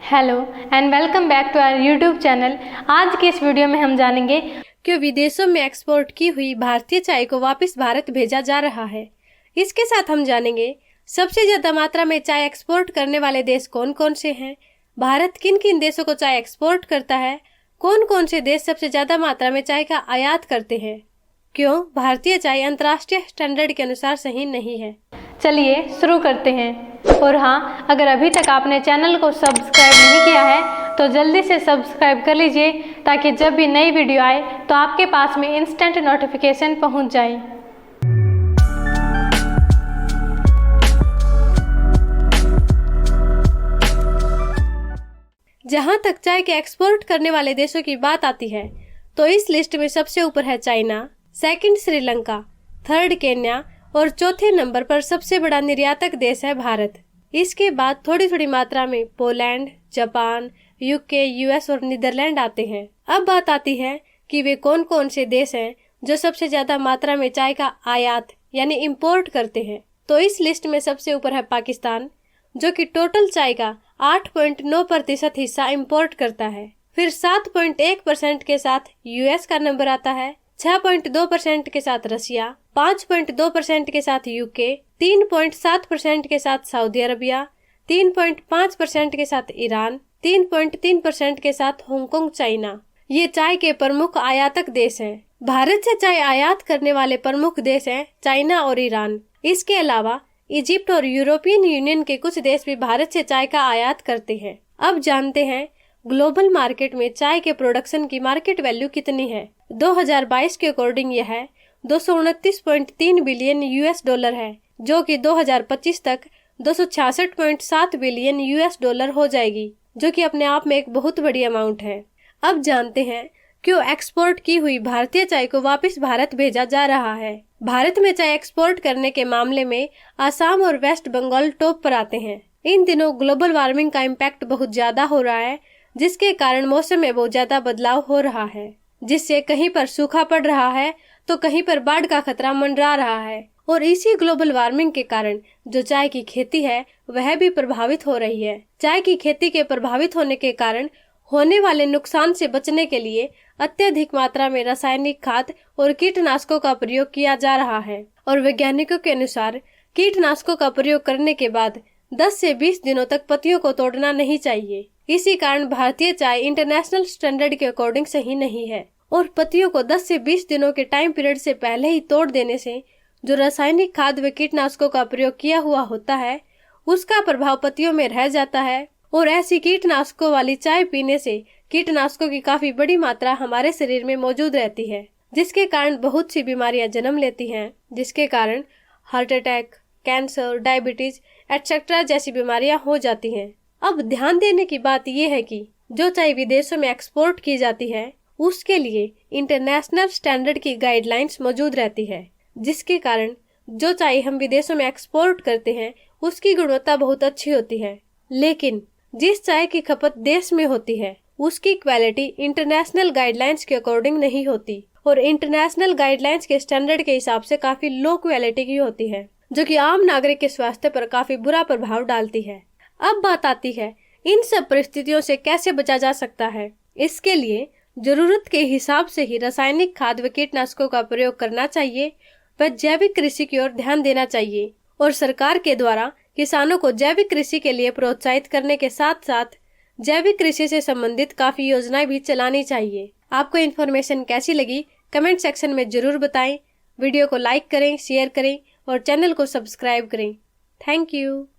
Hello and welcome back to our YouTube channel. आज की इस वीडियो में हम जानेंगे कि विदेशों में एक्सपोर्ट की हुई भारतीय चाय को वापस भारत भेजा जा रहा है। इसके साथ हम जानेंगे सबसे ज्यादा मात्रा में चाय एक्सपोर्ट करने वाले देश कौन कौन से हैं, भारत किन किन देशों को चाय एक्सपोर्ट करता है, कौन कौन से देश सबसे ज्यादा मात्रा में चाय का आयात करते हैं, क्यों भारतीय चाय अंतर्राष्ट्रीय स्टैंडर्ड के अनुसार सही नहीं है। चलिए शुरू करते हैं। और हाँ, अगर अभी तक आपने चैनल को सब्सक्राइब नहीं किया है तो जल्दी से सब्सक्राइब कर लीजिए ताकि जब भी नई वीडियो आए तो आपके पास में इंस्टेंट नोटिफिकेशन पहुंच जाए। जहां तक चाय के एक्सपोर्ट करने वाले देशों की बात आती है तो इस लिस्ट में सबसे ऊपर है China, second Sri Lanka, third Kenya और चौथे नंबर पर सबसे बड़ा निर्यातक देश है भारत। इसके बाद थोड़ी थोड़ी मात्रा में पोलैंड, जापान, यूके, यूएस और नीदरलैंड आते हैं। अब बात आती है कि वे कौन कौन से देश हैं जो सबसे ज्यादा मात्रा में चाय का आयात यानी इंपोर्ट करते हैं। तो इस लिस्ट में सबसे ऊपर है पाकिस्तान, जो कि टोटल चाय का 8.9% हिस्सा इंपोर्ट करता है। फिर 7.1% के साथ यूएस का नंबर आता है, 6.2% के साथ रशिया, 5.2% के साथ यूके, 3.7% के साथ सऊदी अरबिया, 3.5% के साथ ईरान, 3.3% के साथ हांगकांग, चाइना। ये चाय के प्रमुख आयातक देश हैं। भारत से चाय आयात करने वाले प्रमुख देश हैं चाइना और ईरान। इसके अलावा इजिप्ट और यूरोपियन यूनियन के कुछ देश भी भारत से चाय का आयात करते हैं। अब जानते हैं ग्लोबल मार्केट में चाय के प्रोडक्शन की मार्केट वैल्यू कितनी है। 2022 के अकॉर्डिंग यह है 229.3 बिलियन यूएस डॉलर है, जो कि 2025 तक 266.7 बिलियन यूएस डॉलर हो जाएगी, जो कि अपने आप में एक बहुत बड़ी अमाउंट है। अब जानते हैं क्यों एक्सपोर्ट की हुई भारतीय चाय को वापस भारत भेजा जा रहा है। भारत में चाय एक्सपोर्ट करने के मामले में आसाम और वेस्ट बंगाल टॉप पर आते हैं। इन दिनों ग्लोबल वार्मिंग का इम्पैक्ट बहुत ज्यादा हो रहा है, जिसके कारण मौसम में बहुत ज्यादा बदलाव हो रहा है, जिससे कहीं पर सूखा पड़ रहा है तो कहीं पर बाढ़ का खतरा मंडरा रहा है। और इसी ग्लोबल वार्मिंग के कारण जो चाय की खेती है वह भी प्रभावित हो रही है। चाय की खेती के प्रभावित होने के कारण होने वाले नुकसान से बचने के लिए अत्यधिक मात्रा में रासायनिक खाद और कीटनाशकों का प्रयोग किया जा रहा है। और वैज्ञानिकों के अनुसार कीटनाशकों का प्रयोग करने के बाद 10 से 20 दिनों तक पत्तियों को तोड़ना नहीं चाहिए। इसी कारण भारतीय चाय इंटरनेशनल स्टैंडर्ड के अकॉर्डिंग सही नहीं है। और पत्तियों को 10 से 20 दिनों के टाइम पीरियड से पहले ही तोड़ देने से जो रासायनिक खाद व कीटनाशकों का प्रयोग किया हुआ होता है उसका प्रभाव पत्तियों में रह जाता है। और ऐसी कीटनाशकों वाली चाय पीने से कीटनाशकों की काफी बड़ी मात्रा हमारे शरीर में मौजूद रहती है, जिसके कारण बहुत सी बीमारियां जन्म लेती हैं, जिसके कारण heart attack, cancer, diabetes etcetera जैसी बीमारियां हो जाती हैं। अब ध्यान देने की बात यह है कि जो चाय विदेशों में एक्सपोर्ट की जाती है उसके लिए इंटरनेशनल स्टैंडर्ड की गाइडलाइंस मौजूद रहती है, जिसके कारण जो चाय हम विदेशों में एक्सपोर्ट करते हैं उसकी गुणवत्ता बहुत अच्छी होती है। लेकिन जिस चाय की खपत देश में होती है उसकी क्वालिटी इंटरनेशनल गाइडलाइंस के अकॉर्डिंग नहीं होती और इंटरनेशनल गाइडलाइंस के स्टैंडर्ड के हिसाब से काफी लो क्वालिटी की होती है, जो कि आम नागरिक के स्वास्थ्य पर काफी बुरा प्रभाव डालती है। अब बात आती है इन सब परिस्थितियों से कैसे बचा जा सकता है। इसके लिए जरूरत के हिसाब से ही रासायनिक खाद व कीटनाशकों का प्रयोग करना चाहिए व जैविक कृषि की ओर ध्यान देना चाहिए। और सरकार के द्वारा किसानों को जैविक कृषि के लिए प्रोत्साहित करने के साथ साथ जैविक कृषि से संबंधित काफी योजनाएं भी चलानी चाहिए। आपको इन्फॉर्मेशन कैसी लगी कमेंट सेक्शन में जरूर बताएं। वीडियो को लाइक करें, शेयर करें और चैनल को सब्सक्राइब करें। Thank you.